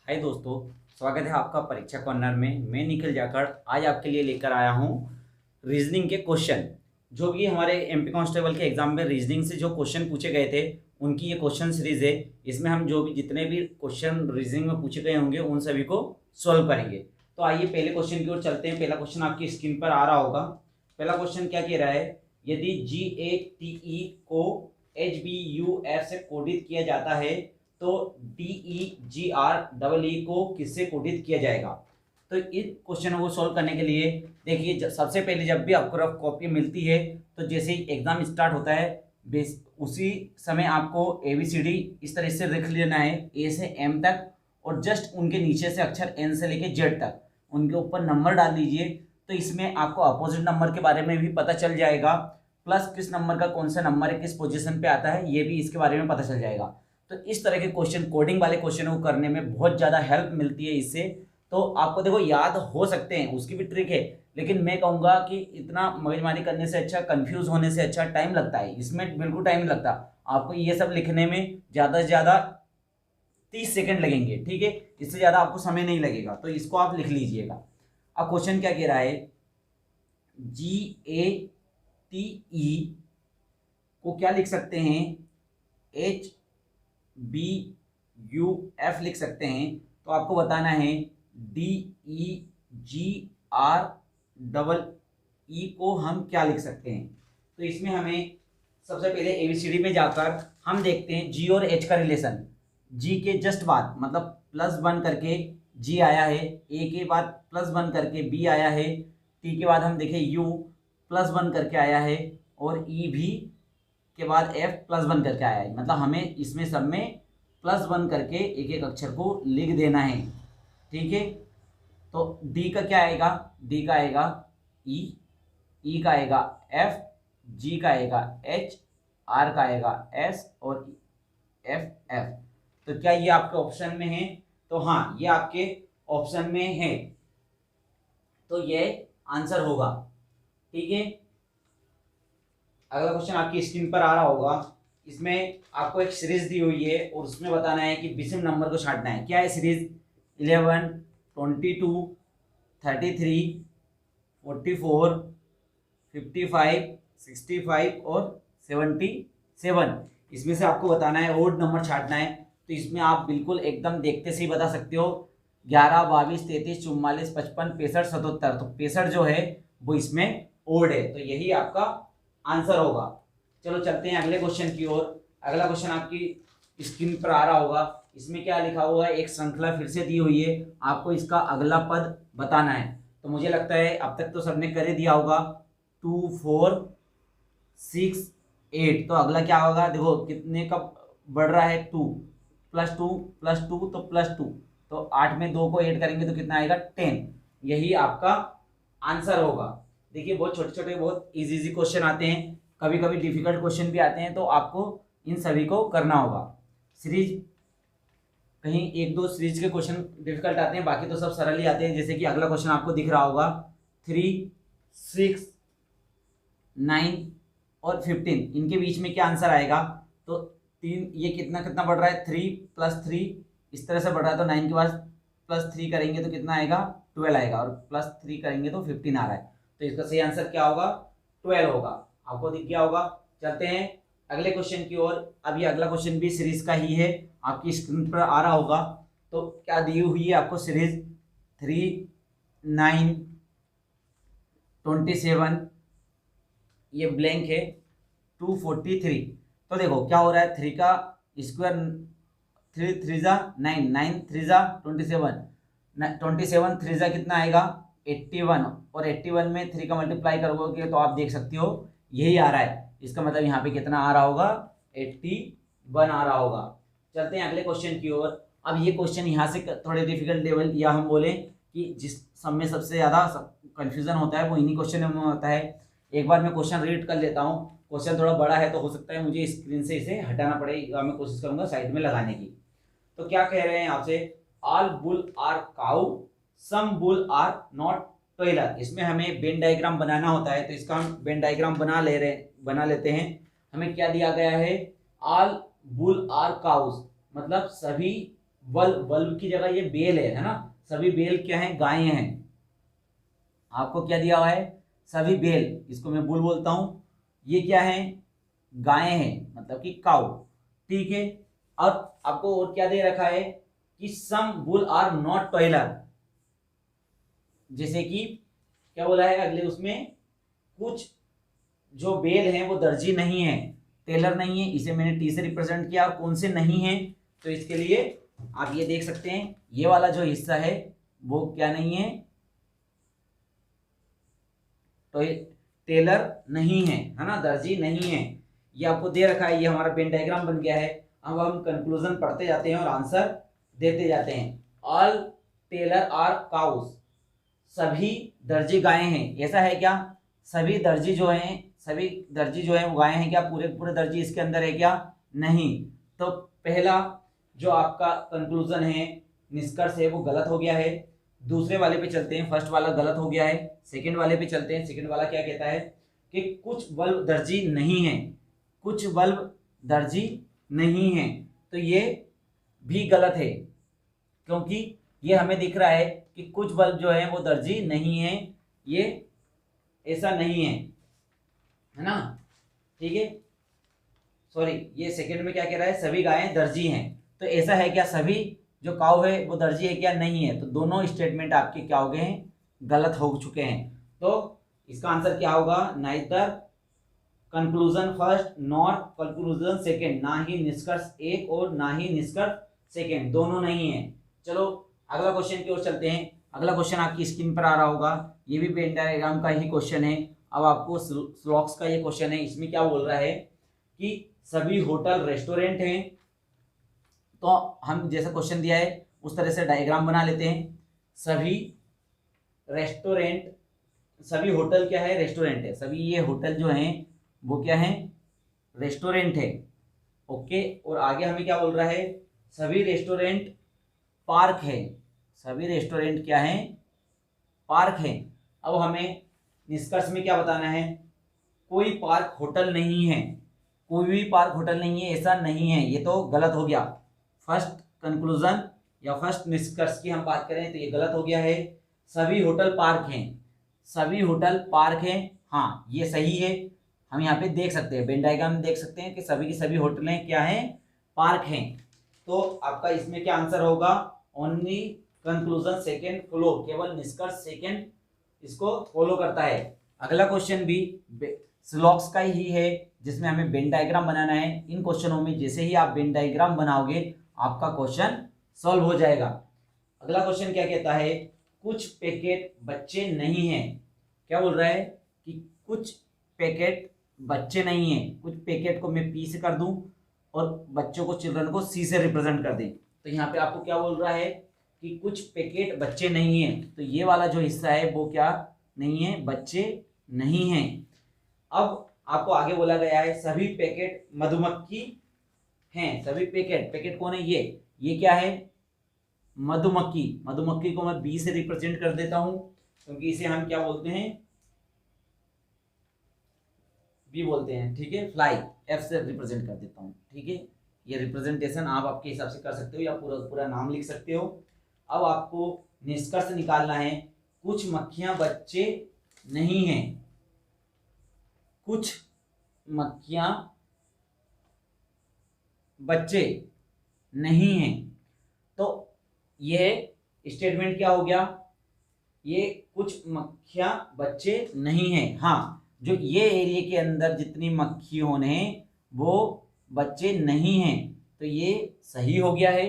हाय दोस्तों, स्वागत है आपका परीक्षा कॉर्नर में। मैं निखिल जाखड़ आज आपके लिए लेकर आया हूँ रीजनिंग के क्वेश्चन। जो भी हमारे एमपी कांस्टेबल के एग्जाम में रीजनिंग से जो क्वेश्चन पूछे गए थे उनकी ये क्वेश्चन सीरीज है। इसमें हम जो भी जितने भी क्वेश्चन रीजनिंग में पूछे गए होंगे उन सभी को सॉल्व करेंगे। तो आइए पहले क्वेश्चन की ओर चलते हैं। पहला क्वेश्चन आपकी स्क्रीन पर आ रहा होगा। पहला क्वेश्चन क्या कह रहा है, यदि GATE को HBUF से कोडित किया जाता है तो DEGREE को किससे कोडित किया जाएगा। तो इस क्वेश्चन को सोल्व करने के लिए देखिए, सबसे पहले जब भी आपको रफ कॉपी मिलती है तो जैसे ही एग्जाम स्टार्ट होता है उसी समय आपको ABCD इस तरह से लिख लेना है, A से M तक, और जस्ट उनके नीचे से अक्षर N से लेके Z तक उनके ऊपर नंबर डाल दीजिए। तो इसमें आपको अपोजिट नंबर के बारे में भी पता चल जाएगा, प्लस किस नंबर का कौन सा नंबर है, किस पोजीशन पे आता है, ये भी इसके बारे में पता चल जाएगा। तो इस तरह के क्वेश्चन, कोडिंग वाले क्वेश्चन को करने में बहुत ज़्यादा हेल्प मिलती है इससे। तो आपको देखो याद हो सकते हैं, उसकी भी ट्रिक है, लेकिन मैं कहूँगा कि इतना मगजमारी करने से अच्छा, कंफ्यूज होने से अच्छा टाइम लगता है, इसमें बिल्कुल टाइम नहीं लगता। आपको ये सब लिखने में ज़्यादा से ज़्यादा 30 सेकेंड लगेंगे, ठीक है, इससे ज़्यादा आपको समय नहीं लगेगा। तो इसको आप लिख लीजिएगा। अब क्वेश्चन क्या कह रहा है, GATE को क्या लिख सकते हैं, HBUF लिख सकते हैं। तो आपको बताना है DEGREE को हम क्या लिख सकते हैं। तो इसमें हमें सबसे पहले ABCD में जाकर हम देखते हैं G और H का रिलेशन। G के जस्ट बाद मतलब +1 करके G आया है, A के बाद +1 करके B आया है, T के बाद हम देखें U +1 करके आया है, और E भी के बाद F +1 करके आया है। मतलब हमें इसमें सब में +1 करके एक एक अक्षर को लिख देना है, ठीक है। तो D का क्या आएगा, D का आएगा E, E का आएगा F, G का आएगा H, R का आएगा S, और F। तो क्या ये आपके ऑप्शन में है? तो हाँ, ये आपके ऑप्शन में है, तो ये आंसर होगा, ठीक है। अगला क्वेश्चन आपकी स्क्रीन पर आ रहा होगा। इसमें आपको एक सीरीज दी हुई है और उसमें बताना है कि विषम नंबर को छांटना है। क्या है सीरीज? 11, 22, 33, 44, 55, 65 और 77। इसमें से आपको बताना है, ओड नंबर छांटना है। तो इसमें आप बिल्कुल एकदम देखते से ही बता सकते हो। 11, 22, 33, 44, 55, 65, 77। तो 65 जो है वो इसमें ओड है, तो यही आपका आंसर होगा। चलो चलते हैं अगले क्वेश्चन की ओर। अगला क्वेश्चन आपकी स्क्रीन पर आ रहा होगा। इसमें क्या लिखा हुआ है, एक श्रृंखला फिर से दी हुई है, आपको इसका अगला पद बताना है। तो मुझे लगता है अब तक तो सबने कर ही दिया होगा। 2, 4, 6, 8। तो अगला क्या होगा, देखो कितने का बढ़ रहा है, 2 + 2 + 2 तो +2। तो 8 में 2 को ऐड करेंगे तो कितना आएगा, 10। यही आपका आंसर होगा। देखिए, बहुत छोटे छोटे, बहुत इजी क्वेश्चन आते हैं, कभी कभी डिफिकल्ट क्वेश्चन भी आते हैं, तो आपको इन सभी को करना होगा। सीरीज कहीं 1-2 सीरीज के क्वेश्चन डिफिकल्ट आते हैं, बाकी तो सब सरल ही आते हैं। जैसे कि अगला क्वेश्चन आपको दिख रहा होगा, 3, 6, 9 और 15, इनके बीच में क्या आंसर आएगा। तो 3, ये कितना कितना बढ़ रहा है, 3 + 3 इस तरह से बढ़ रहा है। तो 9 के बाद +3 करेंगे तो कितना आएगा, 12 आएगा, और +3 करेंगे तो 15 आ रहा है। तो इसका सही आंसर क्या होगा, 12 होगा। आपको दिख गया होगा। चलते हैं अगले क्वेश्चन की ओर। अब ये अगला क्वेश्चन भी सीरीज का ही है, आपकी स्क्रीन पर आ रहा होगा। तो क्या दी हुई है आपको सीरीज, 3, 9, 27, ये ब्लैंक है, 243। तो देखो क्या हो रहा है, 3 का स्क्वायर, 3 3 जा 9, 9 3 जा 27, 27 3 जा कितना आएगा, 81। और 81 में 3 का मल्टीप्लाई करोगे तो आप देख सकते हो यही आ रहा है। इसका मतलब यहाँ पे कितना आ रहा होगा, 81 आ रहा होगा। चलते हैं अगले क्वेश्चन की ओर। अब ये क्वेश्चन यहाँ से थोड़े डिफिकल्ट लेवल, या हम बोले कि जिस सब में सबसे ज़्यादा कंफ्यूजन होता है वो इन्हीं क्वेश्चन में होता है। एक बार मैं क्वेश्चन रीड कर लेता हूँ। क्वेश्चन थोड़ा बड़ा है तो हो सकता है मुझे स्क्रीन से इसे हटाना पड़ेगा, मैं कोशिश करूंगा साइड में लगाने की। तो क्या कह रहे हैं आपसे, all bull are cow, some bull are not toiler. इसमें हमें वेन डायग्राम बनाना होता है, तो इसका हम वेन डायग्राम बना लेते हैं। हमें क्या दिया गया है, ऑल बुल आर काउस, मतलब सभी वल्व, वल्व की जगह ये बेल है ना, सभी बेल क्या है, गायें हैं। आपको क्या दिया हुआ है, सभी बेल, इसको मैं बुल बोलता हूं, ये क्या है, गायें हैं, मतलब कि काउ, ठीक है। और आपको और क्या दे रखा है कि सम बुल आर नॉट टॉयलर, जैसे कि क्या बोला है अगले उसमें, कुछ जो बेल हैं वो दर्जी नहीं है, टेलर नहीं है, इसे मैंने टी से रिप्रेजेंट किया। और कौन से नहीं है, तो इसके लिए आप ये देख सकते हैं, ये वाला जो हिस्सा है वो क्या नहीं है, तो ये टेलर नहीं है ना, दर्जी नहीं है। ये आपको दे रखा है, ये हमारा वेन डायग्राम बन गया है। अब हम कंक्लूजन पढ़ते जाते हैं और आंसर देते जाते हैं। ऑल टेलर आर काउस, सभी दर्जी गायें हैं, ऐसा है क्या, सभी दर्जी जो हैं, सभी दर्जी जो है वो गायें हैं क्या, पूरे पूरे दर्जी इसके अंदर है क्या, नहीं। तो पहला जो आपका कंक्लूजन है, निष्कर्ष है, वो गलत हो गया है। दूसरे वाले पे चलते हैं, फर्स्ट वाला गलत हो गया है। सेकंड वाले पे चलते हैं, सेकंड वाला क्या कहता है कि कुछ बल्ब दर्जी नहीं है, कुछ बल्ब दर्जी नहीं है, तो ये भी गलत है, क्योंकि ये हमें दिख रहा है कि कुछ बल्ब जो है वो दर्जी नहीं है, ये ऐसा नहीं है ना, ठीक है। सॉरी, ये सेकंड में क्या कह रहा है, सभी गायें दर्जी हैं, तो ऐसा है क्या, सभी जो काऊ है वो दर्जी है क्या, नहीं है। तो दोनों स्टेटमेंट आपके क्या हो गए हैं, गलत हो चुके हैं। तो इसका आंसर क्या होगा, neither conclusion first nor conclusion second, ना ही निष्कर्ष एक और ना ही निष्कर्ष सेकंड, दोनों नहीं है। चलो अगला क्वेश्चन की ओर चलते हैं। अगला क्वेश्चन आपकी स्क्रीन पर आ रहा होगा, ये भी वेन डायग्राम का ही क्वेश्चन है। अब आपको स्लॉक्स का ये क्वेश्चन है, इसमें क्या बोल रहा है कि सभी होटल रेस्टोरेंट हैं। तो हम जैसा क्वेश्चन दिया है उस तरह से डायग्राम बना लेते हैं। सभी रेस्टोरेंट, सभी होटल क्या है, रेस्टोरेंट है, सभी ये होटल जो हैं वो क्या है, रेस्टोरेंट है, ओके। और आगे हमें क्या बोल रहा है, सभी रेस्टोरेंट पार्क है, सभी रेस्टोरेंट क्या है, पार्क है। अब हमें निष्कर्ष में क्या बताना है, कोई पार्क होटल नहीं है, कोई भी पार्क होटल नहीं है, ऐसा नहीं है, ये तो गलत हो गया। फर्स्ट कंक्लूजन या फर्स्ट निष्कर्ष की हम बात करें तो ये गलत हो गया है। सभी होटल पार्क हैं, सभी होटल पार्क हैं, हाँ ये सही है। हम यहाँ पे देख सकते हैं, वेन डायग्राम में देख सकते हैं कि सभी की सभी होटलें क्या हैं, पार्क हैं। तो आपका इसमें क्या आंसर होगा, ओनली कंक्लूजन सेकेंड फॉलो, केवल निष्कर्ष सेकेंड इसको फॉलो करता है। अगला क्वेश्चन भी स्लॉक्स का ही है, जिसमें हमें वेन डायग्राम बनाना है। इन क्वेश्चनों में जैसे ही आप वेन डायग्राम बनाओगे आपका क्वेश्चन सॉल्व हो जाएगा। अगला क्वेश्चन क्या कहता है, कुछ पैकेट बच्चे नहीं हैं। क्या बोल रहा है कि कुछ पैकेट बच्चे नहीं हैं, कुछ पैकेट को मैं पी से कर दूं और बच्चों को, चिल्ड्रन को सी से रिप्रेजेंट कर दें। तो यहाँ पे आपको क्या बोल रहा है कि कुछ पैकेट बच्चे नहीं हैं, तो ये वाला जो हिस्सा है वो क्या नहीं है, बच्चे नहीं हैं। अब आपको आगे बोला गया है सभी पैकेट मधुमक्खी हैं, सभी पैकेट, पैकेट कौन है, ये क्या है, मधुमक्खी। मधुमक्खी को मैं बी से रिप्रेजेंट कर देता हूं, क्योंकि इसे हम क्या बोलते हैं, बी बोलते हैं, ठीक है। फ्लाई एफ से रिप्रेजेंट कर देता हूं, ठीक है। ये रिप्रेजेंटेशन आप आपके हिसाब से कर सकते हो या पूरा पूरा नाम लिख सकते हो। अब आपको निष्कर्ष निकालना है, कुछ मक्खियां बच्चे नहीं हैं, कुछ मक्खियां बच्चे नहीं हैं। तो ये स्टेटमेंट क्या हो गया, ये कुछ मक्खियां बच्चे नहीं हैं, हाँ जो ये एरिया के अंदर जितनी मक्खियों ने वो बच्चे नहीं हैं, तो ये सही हो गया है।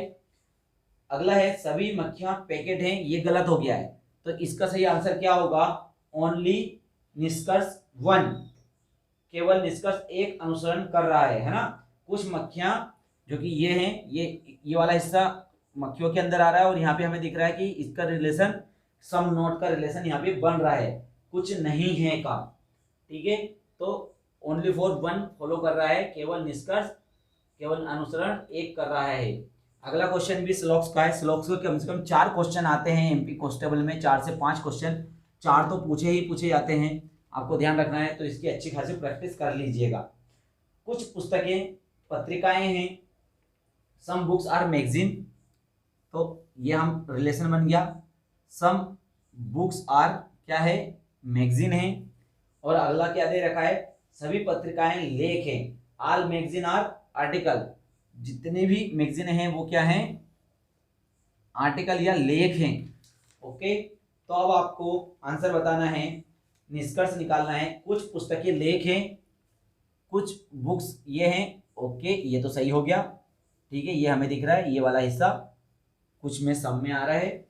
अगला है सभी मक्खियां पैकेट हैं, ये गलत हो गया है। तो इसका सही आंसर क्या होगा, ओनली निष्कर्ष वन, केवल निष्कर्ष एक अनुसरण कर रहा है ना। कुछ मक्खियां जो कि ये हैं, ये वाला हिस्सा मक्खियों के अंदर आ रहा है और यहाँ पे हमें दिख रहा है कि इसका रिलेशन सम नोट का रिलेशन यहाँ पे बन रहा है, कुछ नहीं है का, ठीक है। तो ओनली फॉर वन फॉलो कर रहा है, केवल निष्कर्ष, केवल अनुसरण एक कर रहा है। अगला क्वेश्चन भी स्लॉक्स का है। स्लॉक्स को कम से कम 4 क्वेश्चन आते हैं एमपी कांस्टेबल में, 4 से 5 क्वेश्चन, 4 तो पूछे ही पूछे जाते हैं, आपको ध्यान रखना है। तो इसकी अच्छी खासी प्रैक्टिस कर लीजिएगा। कुछ पुस्तकें पत्रिकाएं हैं, सम बुक्स आर मैगजीन, तो ये हम रिलेशन बन गया। सम बुक्स आर क्या है, मैगजीन है। और अगला क्या दे रखा है, सभी पत्रिकाएं लेख हैं। ऑल मैगजीन आर आर्टिकल, जितने भी मैगजीन हैं वो क्या हैं, आर्टिकल या लेख हैं। ओके, तो अब आपको आंसर बताना है, निष्कर्ष निकालना है। कुछ पुस्तकें लेख हैं, कुछ बुक्स ये हैं। ओके, ये तो सही हो गया, ठीक है, ये हमें दिख रहा है, ये वाला हिस्सा कुछ में सब में आ रहा है।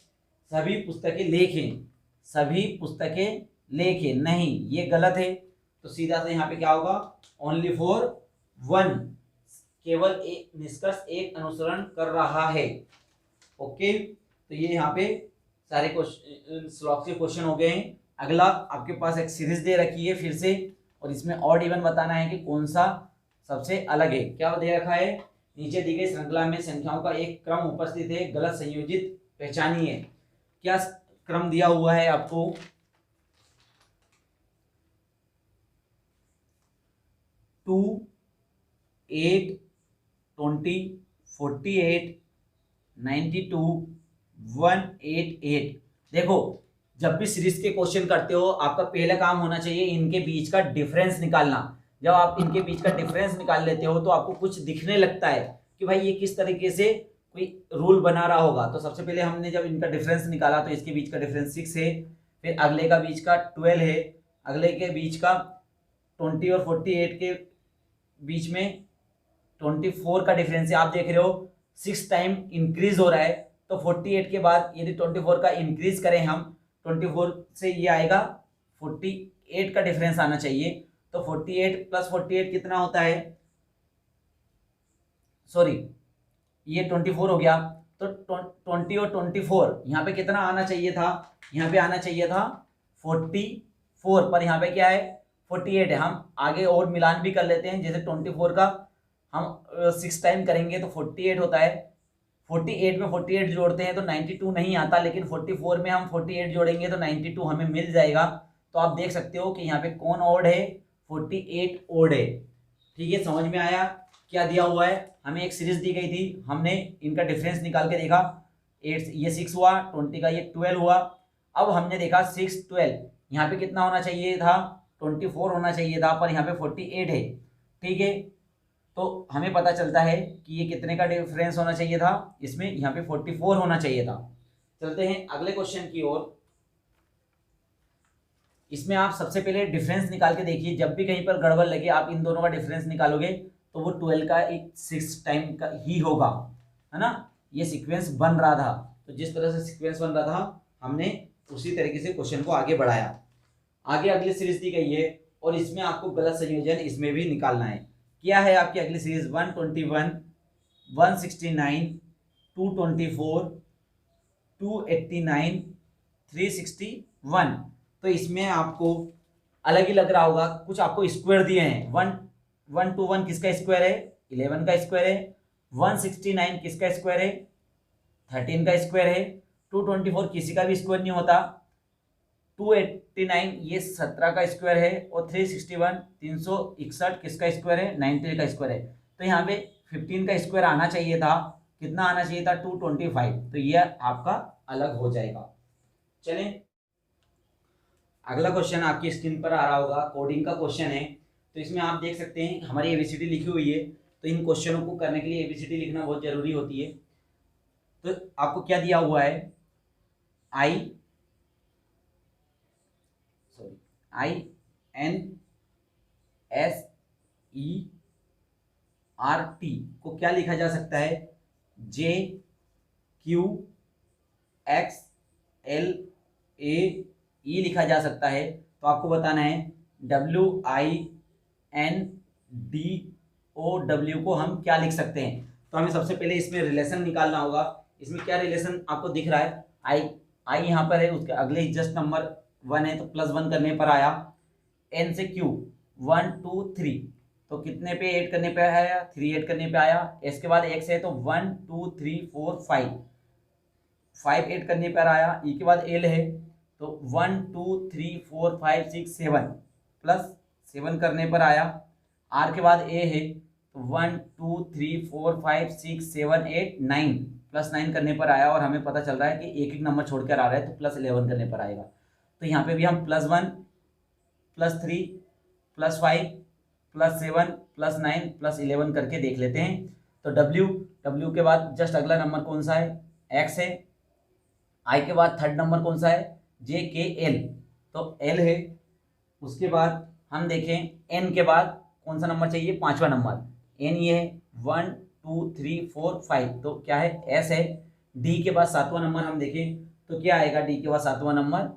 सभी पुस्तकें लेख हैं, सभी पुस्तकें लेख हैं, नहीं ये गलत है। तो सीधा से यहाँ पे क्या होगा, ओनली फॉर वन, केवल एक निष्कर्ष एक अनुसरण कर रहा है। ओके, तो ये यहाँ पे सारे क्वेश्चन श्लोक के क्वेश्चन हो गए हैं। अगला आपके पास एक सीरीज दे रखी है फिर से, और इसमें ऑड इवन बताना है कि कौन सा सबसे अलग है। क्या दे रखा है, नीचे दी गई श्रृंखला में संख्याओं का एक क्रम उपस्थित है, गलत संयोजित पहचानिए। क्या क्रम दिया हुआ है आपको, 2, 8, 20, 48, 92, 188। देखो, जब भी सीरीज के क्वेश्चन करते हो आपका पहला काम होना चाहिए इनके बीच का डिफरेंस निकालना। जब आप इनके बीच का डिफरेंस निकाल लेते हो तो आपको कुछ दिखने लगता है कि भाई ये किस तरीके से कोई रूल बना रहा होगा। तो सबसे पहले हमने जब इनका डिफरेंस निकाला तो इसके बीच का डिफरेंस 6 है, फिर अगले का बीच का 12 है, अगले के बीच का 20 और 48 के बीच में 24 का डिफरेंस है। आप देख रहे हो 6 टाइम इंक्रीज हो रहा है। तो 48 के बाद यदि 24 का इंक्रीज करें हम, 24 से ये आएगा 48 का डिफरेंस आना चाहिए। तो 48 प्लस 48 कितना होता है, सॉरी ये 24 हो गया। तो 20 और 24 यहाँ पे कितना आना चाहिए था, यहाँ पे आना चाहिए था 44, पर यहाँ पे क्या है 48 है। हम आगे और मिलान भी कर लेते हैं, जैसे 24 का हम 6 टाइम करेंगे तो 48 होता है। 48 में 48 जोड़ते हैं तो 92 नहीं आता, लेकिन 44 में हम 48 जोड़ेंगे तो 92 हमें मिल जाएगा। तो आप देख सकते हो कि यहाँ पे कौन ओड है, 48 ओड है। ठीक है, समझ में आया क्या दिया हुआ है। हमें एक सीरीज दी गई थी, हमने इनका डिफरेंस निकाल के देखा, 8 ये 6 हुआ, 20 का ये 12 हुआ। अब हमने देखा 6 12, यहाँ पे कितना होना चाहिए था, 24 होना चाहिए था, पर यहाँ पे 48 है। ठीक है, तो हमें पता चलता है कि ये कितने का डिफरेंस होना चाहिए था, इसमें यहाँ पे 44 होना चाहिए था। चलते हैं अगले क्वेश्चन की ओर। इसमें आप सबसे पहले डिफरेंस निकाल के देखिए, जब भी कहीं पर गड़बड़ लगे आप इन दोनों का डिफरेंस निकालोगे तो वो 12 का एक 6 टाइम का ही होगा, है ना। ये सीक्वेंस बन रहा था, तो जिस तरह से सीक्वेंस बन रहा था हमने उसी तरीके से क्वेश्चन को आगे बढ़ाया। आगे अगली सीरीज दी गई है और इसमें आपको गलत संयोजन इसमें भी निकालना है। क्या है आपकी अगली सीरीज, 121, 169, 224, 289, 361। तो इसमें आपको अलग ही लग रहा होगा, कुछ आपको स्क्वायर दिए हैं। 121 किसका स्क्वायर है, 11 का स्क्वायर है। 169 किसका स्क्वायर है, 13 का स्क्वायर है। 224 किसी का भी स्क्वायर नहीं होता। 289 ये 17 का स्क्वायर है। और 361 361 किसका स्क्वायर है, 90 का स्क्वायर है। तो यहाँ पे 15 का स्क्वायर आना चाहिए था, कितना आना चाहिए था, 225। तो ये आपका अलग हो जाएगा। चलें, अगला क्वेश्चन आपकी स्क्रीन पर आ रहा होगा, कोडिंग का क्वेश्चन है। तो इसमें आप देख सकते हैं हमारी एबीसीडी लिखी हुई है। तो इन क्वेश्चनों को करने के लिए एबीसीडी लिखना बहुत जरूरी होती है। तो आपको क्या दिया हुआ है, INSERT को क्या लिखा जा सकता है, JQXLAE लिखा जा सकता है। तो आपको बताना है WINDOW को हम क्या लिख सकते हैं। तो हमें सबसे पहले इसमें रिलेशन निकालना होगा। इसमें क्या रिलेशन आपको दिख रहा है, आई यहाँ पर है, उसके अगले ही जस्ट नंबर 1 है, तो +1 करने पर आया। N से Q 1 2 3, तो कितने पे ऐड करने पे आया, 3 ऐड करने पे आया। S के बाद X है तो 1 2 3 4 5 ऐड करने पर आया। E के बाद L है तो 1 2 3 4 5 6 7 +7 करने पर आया। R के बाद A है तो 1 2 3 4 5 6 7 8 9 +9 करने पर आया और हमें पता चल रहा है कि एक एक नंबर छोड़कर आ रहा है, तो +11 करने पर आएगा। तो यहाँ पे भी हम +1 +3 +5 +7 +9 +11 करके देख लेते हैं। तो W के बाद जस्ट अगला नंबर कौन सा है, X है। I के बाद थर्ड नंबर कौन सा है, JKL, तो L है। उसके बाद हम देखें N के बाद कौन सा नंबर चाहिए, पांचवा नंबर N, ये है 1 2 3 4 5, तो क्या है, S है। D के बाद सातवां नंबर हम देखें तो क्या आएगा, D के बाद सातवां नंबर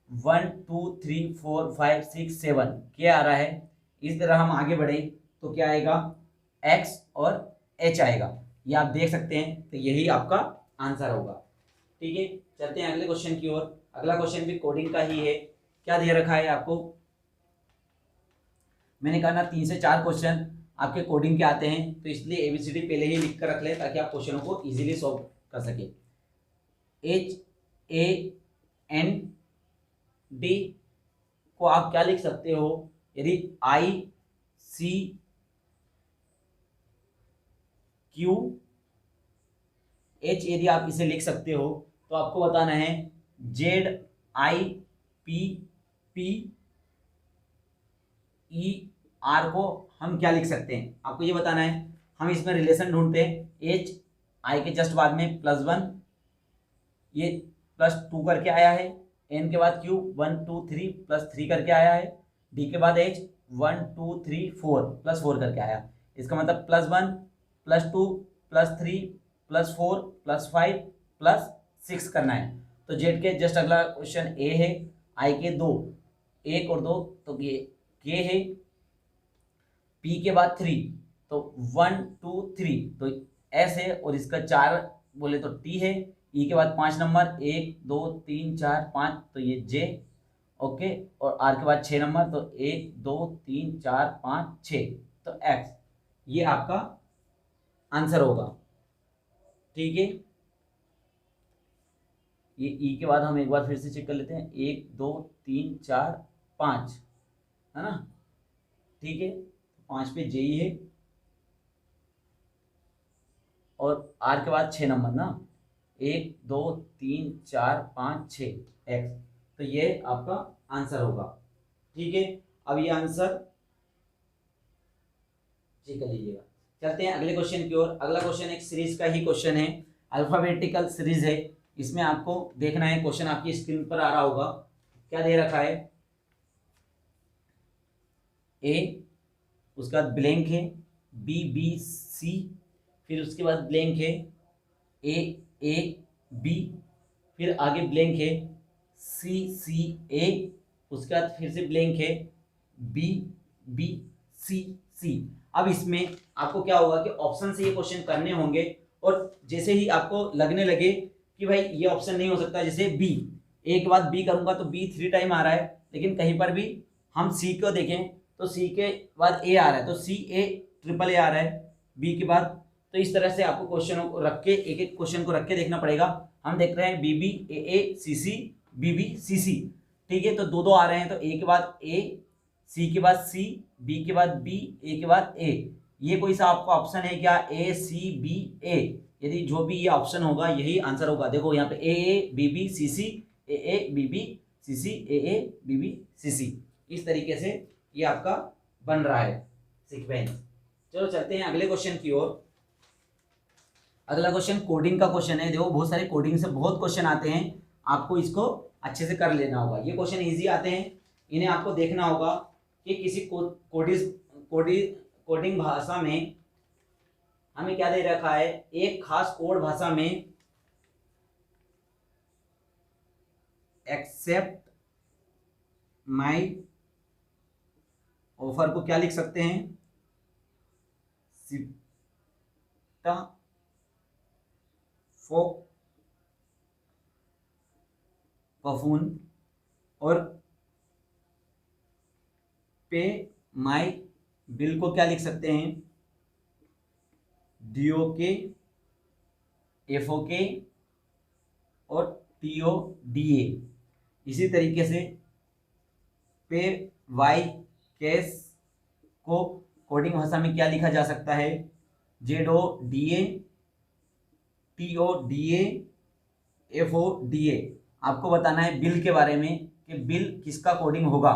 1 2 3 4 5 6 7 क्या आ रहा है। इस तरह हम आगे बढ़े तो क्या आएगा, X और H आएगा, ये आप देख सकते हैं। तो यही आपका आंसर होगा। ठीक है, चलते हैं अगले क्वेश्चन की ओर। अगला क्वेश्चन भी कोडिंग का ही है। क्या दे रखा है आपको, मैंने कहा ना 3 से 4 क्वेश्चन आपके कोडिंग के आते हैं, तो इसलिए एबीसीडी पहले ही लिख कर रख लें ताकि आप क्वेश्चनों को इजीली सॉल्व कर सके। HAND को आप क्या लिख सकते हो, यदि ICQH यदि आप इसे लिख सकते हो तो आपको बताना है ZIPPER को हम क्या लिख सकते हैं, आपको ये बताना है। हम इसमें रिलेशन ढूंढते हैं, HI के जस्ट बाद में +1, ये +2 करके आया है। N के बाद Q 1 2 3 +3 करके आया है। D के बाद H 1 2 3 4 +4 करके आया। इसका मतलब +1 +2 +3 +4 +5 +6 करना है। तो Z के जस्ट अगला क्वेश्चन A है। I के 2, 1 और 2, तो ये K है। P के बाद 3, तो 1 2 3, तो S है। और इसका 4 बोले तो T है। E के बाद 5 नंबर 1 2 3 4 5, तो ये J, ओके। और R के बाद 6 नंबर, तो 1 2 3 4 5 6, तो X, ये आपका आंसर होगा। ठीक है, ये E के बाद हम एक बार फिर से चेक कर लेते हैं, 1 2 3 4 5, है ना। ठीक है, 5 पे J ही है। और R के बाद 6 नंबर ना, 1 2 3 4 5 6 X, तो ये आपका आंसर होगा। ठीक है, अब ये आंसर चेक कर लीजिएगा। चलते हैं अगले क्वेश्चन की ओर। अगला क्वेश्चन एक सीरीज का ही क्वेश्चन है, अल्फाबेटिकल सीरीज है। इसमें आपको देखना है, क्वेश्चन आपकी स्क्रीन पर आ रहा होगा। क्या दे रखा है, A, उसके बाद ब्लैंक है, B B C, फिर उसके बाद ब्लैंक है, A B, फिर आगे ब्लैंक है, C A, उसके बाद फिर से ब्लैंक है, B C। अब इसमें आपको क्या होगा कि ऑप्शन से ये क्वेश्चन करने होंगे, और जैसे ही आपको लगने लगे कि भाई ये ऑप्शन नहीं हो सकता, जैसे B, A के बाद B करूंगा तो B 3 टाइम आ रहा है, लेकिन कहीं पर भी हम C को देखें तो C के बाद A आ रहा है, तो CA आ रहा है B के बाद। तो इस तरह से आपको क्वेश्चनों को रख के, एक एक क्वेश्चन को रख के देखना पड़ेगा। हम देख रहे हैं BB AA CC BB CC, ठीक है। तो दो आ रहे हैं, तो A के बाद A, C के बाद C, B के बाद B, A के बाद A, ये कोई सा आपका ऑप्शन है क्या, ACBA? यदि जो भी ये ऑप्शन होगा यही आंसर होगा। देखो यहाँ पे AABBCC AABBCC AABBCC, इस तरीके से ये आपका बन रहा है सीक्वेंस। चलो चलते हैं अगले क्वेश्चन की ओर। अगला क्वेश्चन कोडिंग का क्वेश्चन है। देखो बहुत सारे कोडिंग से बहुत क्वेश्चन आते हैं, आपको इसको अच्छे से कर लेना होगा। ये क्वेश्चन इजी आते हैं, इन्हें आपको देखना होगा कि किसी कोडिंग भाषा में हमें क्या दे रखा है, एक खास कोड भाषा में एक्सेप्ट माय ऑफर को क्या लिख सकते हैं, सिप्टा फोक पफून, और पे माई बिल को क्या लिख सकते हैं, DOK FOK और TODA। इसी तरीके से पे वाई कैश को कोडिंग भाषा में क्या लिखा जा सकता है, ZODA TODA आपको बताना है बिल के बारे में कि बिल किसका कोडिंग होगा।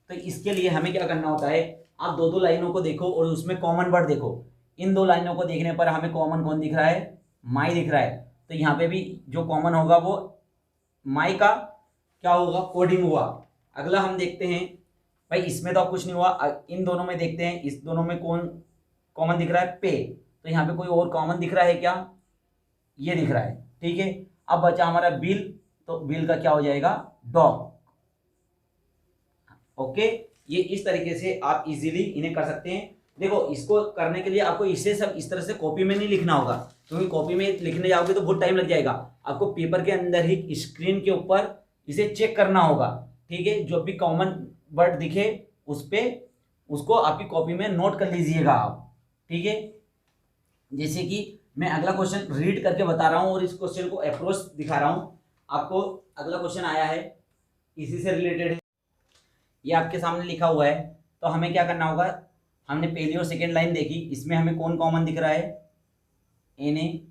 तो इसके लिए हमें क्या करना होता है, आप दो दो लाइनों को देखो और उसमें कॉमन वर्ड देखो। इन दो लाइनों को देखने पर हमें कॉमन कौन दिख रहा है, माई दिख रहा है। तो यहाँ पे भी जो कॉमन होगा वो माई का क्या होगा, कोडिंग हुआ। अगला हम देखते हैं, भाई इसमें तो अब कुछ नहीं हुआ, इन दोनों में देखते हैं, इस दोनों में कौन कॉमन दिख रहा है, पे। तो यहाँ पे कोई और कॉमन दिख रहा है क्या, ये दिख रहा है, ठीक है। अब बचा हमारा बिल, तो बिल का क्या हो जाएगा, डॉग। ओके, ये इस तरीके से आप इजीली इन्हें कर सकते हैं। देखो इसको करने के लिए आपको इसे सब इस तरह से कॉपी में नहीं लिखना होगा, क्योंकि कॉपी में लिखने जाओगे तो बहुत टाइम लग जाएगा। आपको पेपर के अंदर ही स्क्रीन के ऊपर इसे चेक करना होगा, ठीक है। जो भी कॉमन वर्ड दिखे उस पे उसको आपकी कॉपी में नोट कर लीजिएगा आप, ठीक है। जैसे कि मैं अगला क्वेश्चन रीड करके बता रहा हूँ और इस क्वेश्चन को अप्रोच दिखा रहा हूँ आपको। अगला क्वेश्चन आया है, इसी से रिलेटेड है, ये आपके सामने लिखा हुआ है। तो हमें क्या करना होगा, हमने पहली और सेकेंड लाइन देखी, इसमें हमें कौन कॉमन दिख रहा है, एन ए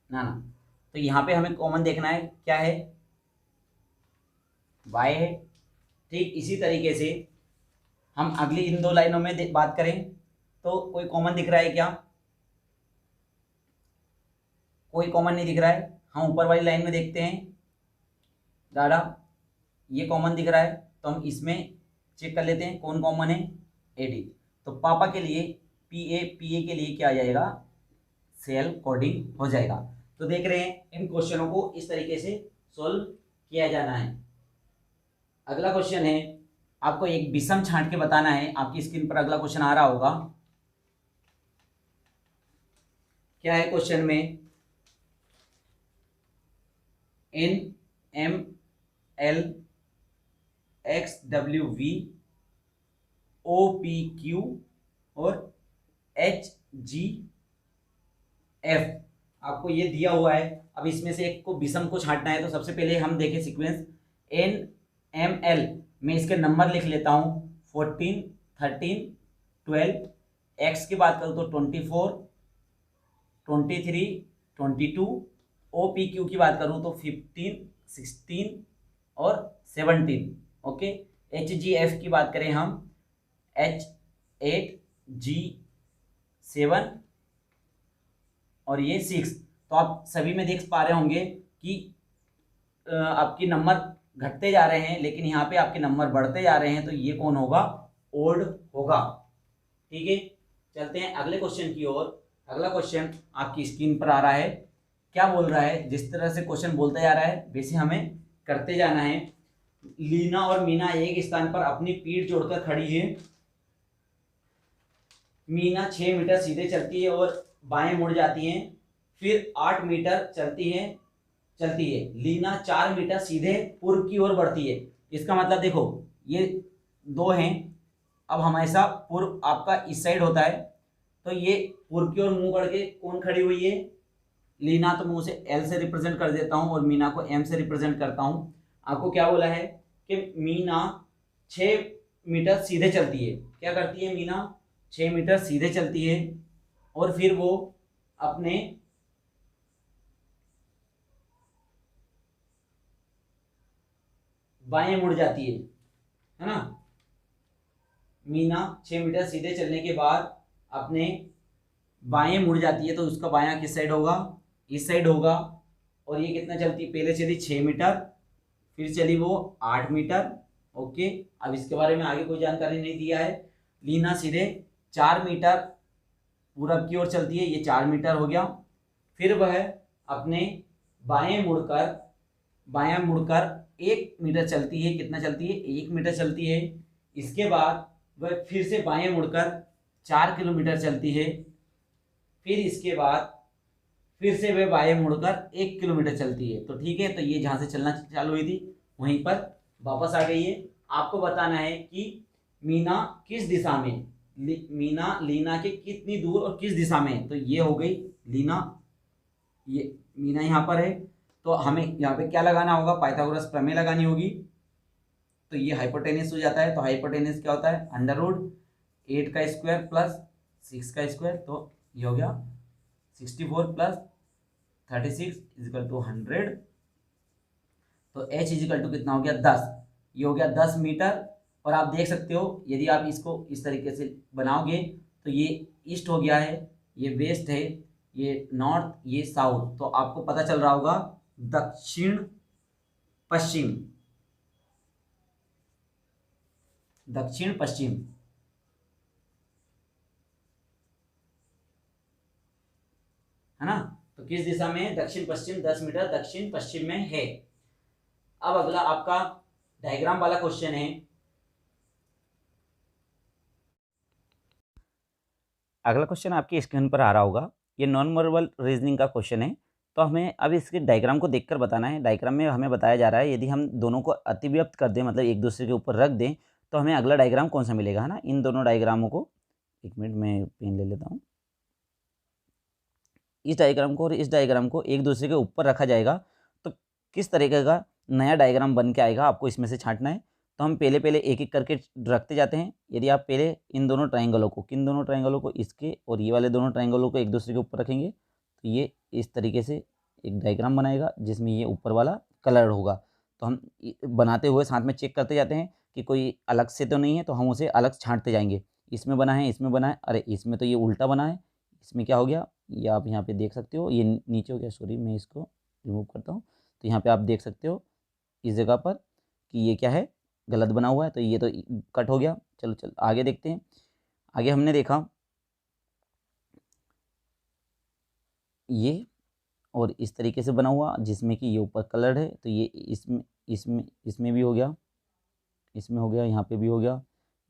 ना। तो यहाँ पे हमें कॉमन देखना है, क्या है, वाई है, ठीक। इसी तरीके से हम अगली इन दो लाइनों में बात करें तो कोई कॉमन दिख रहा है क्या, कोई कॉमन नहीं दिख रहा है। हम ऊपर वाली लाइन में देखते हैं, दादा ये कॉमन दिख रहा है, तो हम इसमें चेक कर लेते हैं कौन कॉमन है, एडी। तो पापा के लिए पीए के लिए क्या आ जाएगा, सेल कोडिंग हो जाएगा। तो देख रहे हैं इन क्वेश्चनों को इस तरीके से सॉल्व किया जाना है। अगला क्वेश्चन है, आपको एक विषम छांट के बताना है। आपकी स्क्रीन पर अगला क्वेश्चन आ रहा होगा, क्या है क्वेश्चन में, NML XWV OPQ और HGF आपको ये दिया हुआ है। अब इसमें से एक को विषम को छांटना है। तो सबसे पहले हम देखें सीक्वेंस, NML में इसके नंबर लिख लेता हूँ, 14, 13, 12। एक्स की बात करूँ तो 24, 23, 22। OPQ की बात करूँ तो 15, 16 और 17। ओके, HGF की बात करें हम, H8, G7 और ये 6। तो आप सभी में देख पा रहे होंगे कि आपके नंबर घटते जा रहे हैं, लेकिन यहाँ पे आपके नंबर बढ़ते जा रहे हैं। तो ये कौन होगा, ओड होगा, ठीक है। चलते हैं अगले क्वेश्चन की ओर। अगला क्वेश्चन आपकी स्क्रीन पर आ रहा है, क्या बोल रहा है, जिस तरह से क्वेश्चन बोलता जा रहा है वैसे हमें करते जाना है। लीना और मीना एक स्थान पर अपनी पीठ जोड़कर खड़ी है। मीना 6 मीटर सीधे चलती है और बाएं मुड़ जाती है, फिर 8 मीटर चलती है। लीना 4 मीटर सीधे पूर्व की ओर बढ़ती है। इसका मतलब देखो ये दो हैं, अब हमेशा पूर्व आपका इस साइड होता है, तो ये पूर्व की ओर मुंह करके कौन खड़ी हुई है, लीना। तो मैं उसे एल से रिप्रेजेंट कर देता हूं और मीना को एम से रिप्रेजेंट करता हूं। आपको क्या बोला है कि मीना 6 मीटर सीधे चलती है। क्या करती है मीना, 6 मीटर सीधे चलती है और फिर वो अपने बाएं मुड़ जाती है ना। मीना 6 मीटर सीधे चलने के बाद अपने बाएं मुड़ जाती है, तो उसका बायां किस साइड होगा, इस साइड होगा। और ये कितना चलती, पहले चली 6 मीटर, फिर चली वो 8 मीटर। ओके, अब इसके बारे में आगे कोई जानकारी नहीं दिया है। लीना सीधे 4 मीटर पूरब की ओर चलती है, ये 4 मीटर हो गया। फिर वह अपने बाएं मुड़कर 1 मीटर चलती है। कितना चलती है, 1 मीटर चलती है। इसके बाद वह फिर से बाएं मुड़कर 4 किलोमीटर चलती है। फिर इसके बाद फिर से वह बाएं मुड़कर 1 किलोमीटर चलती है। तो ठीक है, तो ये जहाँ से चलना चालू हुई थी वहीं पर वापस आ गई है। आपको बताना है कि मीना किस दिशा में, मीना लीना के कितनी दूर और किस दिशा में। तो ये हो गई लीना, ये मीना यहाँ पर है। तो हमें यहाँ पे क्या लगाना होगा, पाइथागोरस प्रमेय लगानी होगी। तो ये हाइपोटेनस हो जाता है। तो हाइपोटेनस क्या होता है, √8 का स्क्वायर प्लस 6 का स्क्वायर। तो ये हो गया 64 प्लस 36 इजिकल टू 100, तो h इजिकल टू कितना हो गया 10, ये हो गया 10 मीटर। और आप देख सकते हो यदि आप इसको इस तरीके से बनाओगे तो ये ईस्ट हो गया है, ये वेस्ट है, ये नॉर्थ, ये साउथ, तो आपको पता चल रहा होगा दक्षिण पश्चिम, दक्षिण पश्चिम, है ना। तो किस दिशा में, दक्षिण पश्चिम, 10 मीटर दक्षिण पश्चिम में है। अब अगला आपका डायग्राम वाला क्वेश्चन है। अगला क्वेश्चन आपकी स्क्रीन पर आ रहा होगा, ये नॉन वर्बल रीजनिंग का क्वेश्चन है। तो हमें अब इसके डायग्राम को देखकर बताना है। डायग्राम में हमें बताया जा रहा है यदि हम दोनों को अतिव्यक्त कर दें, मतलब एक दूसरे के ऊपर रख दें, तो हमें अगला डायग्राम कौन सा मिलेगा, है ना। इन दोनों डायग्रामों को, एक मिनट में पेन ले लेता हूँ, इस डायग्राम को और इस डायग्राम को एक दूसरे के ऊपर रखा जाएगा तो किस तरीके का नया डायग्राम बन के आएगा, आपको इसमें से छांटना है। तो हम पहले पहले एक एक करके रखते जाते हैं। यदि आप पहले इन दोनों ट्राइंगलों को, किन दोनों ट्राइंगलों को, इसके और ये वाले दोनों ट्राइंगलों को एक दूसरे के ऊपर रखेंगे तो ये इस तरीके से एक डायग्राम बनाएगा जिसमें ये ऊपर वाला कलर होगा। तो हम बनाते हुए साथ में चेक करते जाते हैं कि कोई अलग से तो नहीं है, तो हम उसे अलग छांटते जाएंगे। इसमें बना है, इसमें बना है, अरे इसमें तो ये उल्टा बना है, इसमें क्या हो गया, ये आप यहाँ पे देख सकते हो, ये नीचे हो गया, सॉरी मैं इसको रिमूव करता हूँ। तो यहाँ पे आप देख सकते हो इस जगह पर कि ये क्या है, गलत बना हुआ है, तो ये तो कट हो गया। चलो आगे देखते हैं। आगे हमने देखा ये और इस तरीके से बना हुआ जिसमें कि ये ऊपर कलर्ड है, तो ये इसमें इसमें इसमें भी हो गया, इसमें हो गया, यहाँ पे भी हो गया,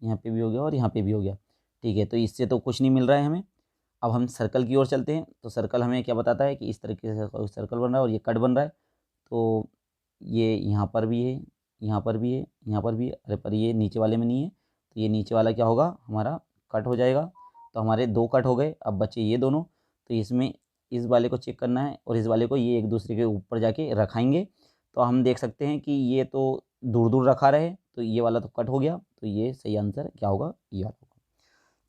यहाँ पे भी हो गया और यहाँ पे भी हो गया। ठीक है, तो इससे तो कुछ नहीं मिल रहा है हमें। अब हम सर्कल की ओर चलते हैं। तो सर्कल हमें क्या बताता है कि इस तरीके से सर्कल बन रहा है और ये कट बन रहा है। तो ये यहाँ पर भी है, यहाँ पर भी है, यहाँ पर भी है, अरे पर ये नीचे वाले में नहीं है, तो ये नीचे वाला क्या होगा, हमारा कट हो जाएगा। तो हमारे दो कट हो गए, अब बचे ये दोनों। तो इसमें इस वाले को चेक करना है और इस वाले को ये एक दूसरे के ऊपर जाके रखाएंगे। तो हम देख सकते हैं कि ये तो दूर दूर रखा रहे, तो ये वाला तो कट हो गया, तो ये सही आंसर क्या होगा, ये वाला होगा।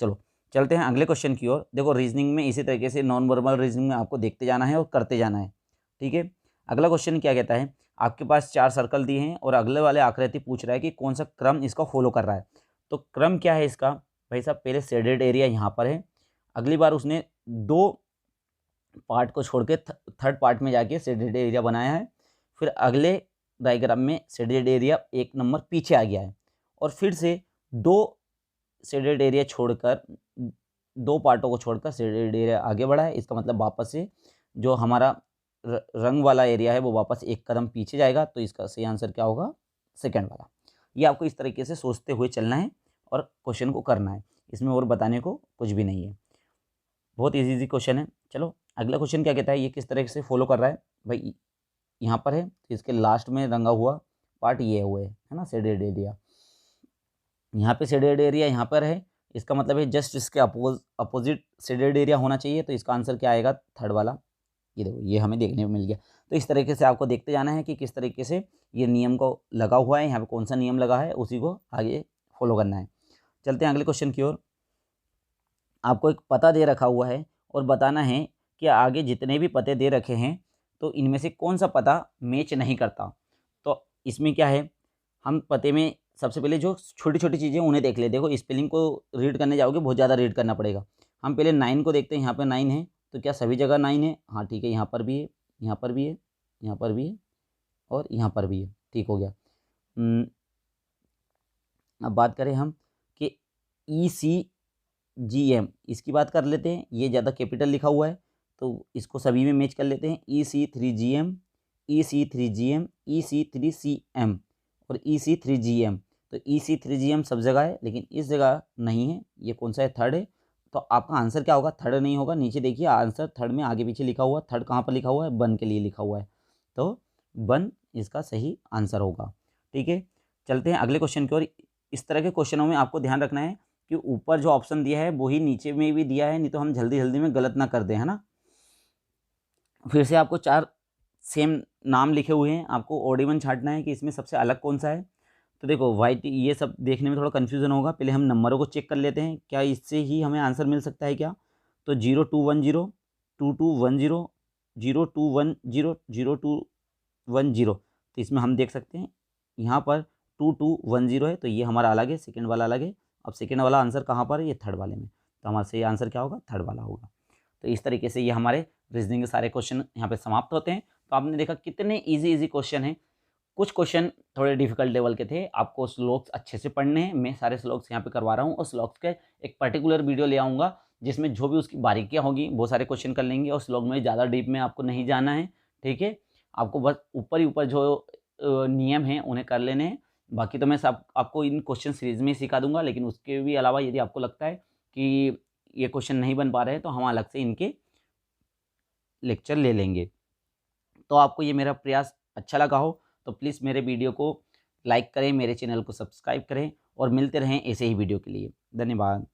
चलो चलते हैं अगले क्वेश्चन की ओर। देखो रीजनिंग में इसी तरीके से नॉन वर्बल रीजनिंग में आपको देखते जाना है और करते जाना है। ठीक है, अगला क्वेश्चन क्या कहता है, आपके पास 4 सर्कल दिए हैं और अगले वाले आकृति पूछ रहा है कि कौन सा क्रम इसका फॉलो कर रहा है। तो क्रम क्या है इसका, भाई साहब पहले शेडेड एरिया यहाँ पर है, अगली बार उसने 2 पार्ट को छोड़ के थर्ड पार्ट में जाके शेडेड एरिया बनाया है। फिर अगले डायग्राम में शेडेड एरिया 1 नंबर पीछे आ गया है और फिर से 2 शेडेड एरिया छोड़कर, 2 पार्टों को छोड़कर शेडेड एरिया आगे बढ़ा है। इसका मतलब वापस से जो हमारा रंग वाला एरिया है वो वापस एक कदम पीछे जाएगा। तो इसका सही आंसर क्या होगा, सेकंड वाला। ये आपको इस तरीके से सोचते हुए चलना है और क्वेश्चन को करना है, इसमें और बताने को कुछ भी नहीं है, बहुत इजी क्वेश्चन है। चलो अगला क्वेश्चन क्या कहता है, ये किस तरीके से फॉलो कर रहा है। भाई यहाँ पर है, तो इसके लास्ट में रंगा हुआ पार्ट ये हुए है ना, शेडेड एरिया। यहाँ पे शेडेड एरिया यहाँ पर है, इसका मतलब है जस्ट इसके अपोजिट शेडेड एरिया होना चाहिए। तो इसका आंसर क्या आएगा, थर्ड वाला। ये देखो ये हमें देखने को मिल गया। तो इस तरीके से आपको देखते जाना है कि किस तरीके से ये नियम को लगा हुआ है, यहाँ पे कौन सा नियम लगा है, उसी को आगे फॉलो करना है। चलते हैं अगले क्वेश्चन की ओर। आपको एक पता दे रखा हुआ है और बताना है कि आगे जितने भी पते दे रखे हैं तो इनमें से कौन सा पता मैच नहीं करता। तो इसमें क्या है, हम पते में सबसे पहले जो छोटी छोटी चीज़ें उन्हें देख ले। देखो स्पेलिंग को रीड करने जाओगे बहुत ज़्यादा रीड करना पड़ेगा। हम पहले 9 को देखते हैं, यहाँ पे 9 है, तो क्या सभी जगह 9 है, हाँ ठीक है, यहाँ पर भी है, यहाँ पर भी है, यहाँ पर भी है और यहाँ पर भी है, ठीक हो गया। अब बात करें हम कि ECGM, इसकी बात कर लेते हैं। ये ज़्यादा कैपिटल लिखा हुआ है तो इसको सभी में मैच कर लेते हैं। EC3GM, EC3GM, EC3CM और EC3GM। तो EC3GM सब जगह है लेकिन इस जगह नहीं है, ये कौन सा है, थर्ड है। तो आपका आंसर क्या होगा, थर्ड नहीं होगा। नीचे देखिए आंसर थर्ड में आगे पीछे लिखा हुआ, थर्ड कहाँ पर लिखा हुआ है, वन के लिए लिखा हुआ है, तो वन इसका सही आंसर होगा। ठीक है, चलते हैं अगले क्वेश्चन की ओर। इस तरह के क्वेश्चनों में आपको ध्यान रखना है कि ऊपर जो ऑप्शन दिया है वही नीचे में भी दिया है, नहीं तो हम जल्दी जल्दी में गलत ना कर दें, है ना। फिर से आपको 4 सेम नाम लिखे हुए हैं, आपको ओड-इवन छांटना है कि इसमें सबसे अलग कौन सा है। तो देखो वाइट, ये सब देखने में थोड़ा कन्फ्यूज़न होगा, पहले हम नंबरों को चेक कर लेते हैं, क्या इससे ही हमें आंसर मिल सकता है क्या। तो 0210, 2210, 021000210, तो इसमें हम देख सकते हैं यहाँ पर 2210 है, तो ये हमारा अलग है, सेकेंड वाला अलग है। अब सेकेंड वाला आंसर कहाँ पर है, ये थर्ड वाले में, तो हमारा सही आंसर क्या होगा, थर्ड वाला होगा। तो इस तरीके से ये हमारे रीजनिंग के सारे क्वेश्चन यहाँ पे समाप्त होते हैं। तो आपने देखा कितने इजी क्वेश्चन हैं। कुछ क्वेश्चन थोड़े डिफिकल्ट लेवल के थे, आपको श्लोक्स अच्छे से पढ़ने हैं। मैं सारे श्लोक्स यहाँ पे करवा रहा हूँ और श्लोक्स के एक पर्टिकुलर वीडियो ले आऊँगा जिसमें जो भी उसकी बारीकियाँ होगी वो सारे क्वेश्चन कर लेंगे, और श्लोक में ज़्यादा डीप में आपको नहीं जाना है, ठीक है। आपको बस ऊपर ही ऊपर जो नियम हैं उन्हें कर लेने हैं। बाकी तो मैं सब आपको इन क्वेश्चन सीरीज में सिखा दूंगा, लेकिन उसके भी अलावा यदि आपको लगता है कि ये क्वेश्चन नहीं बन पा रहे हैं तो हम अलग से इनके लेक्चर ले लेंगे। तो आपको ये मेरा प्रयास अच्छा लगा हो तो प्लीज़ मेरे वीडियो को लाइक करें, मेरे चैनल को सब्सक्राइब करें और मिलते रहें ऐसे ही वीडियो के लिए। धन्यवाद।